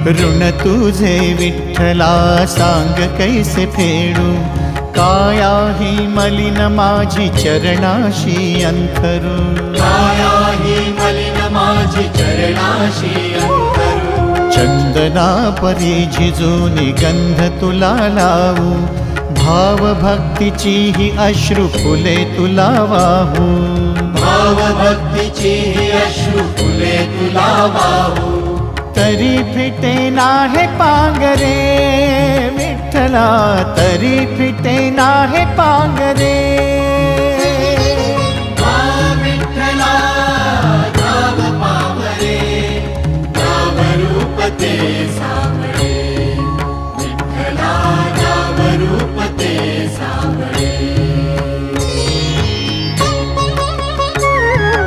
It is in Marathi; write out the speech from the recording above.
ऋण तुझे विठ्ठला सांग कैसे फेडू, काया ही मलिन माझी चरणाशी अंथरू, काया ही मलिन माझी चरणाशी अंतरू। चंदना परी झिजूनी गंध तुला लावू, भाव भक्तीची ही अश्रु फुले तुला वाहू, भाव भक्तीची ही अश्रु फुले तुला वाहू। तरी फिटे नाहे पांगरे विठ्ठला, तरी फिटे नाहे पांगरे। विठ्ठला नाव पावरे, नाव रूप ते सावळे, विठ्ठला नाव रूप ते सावळे।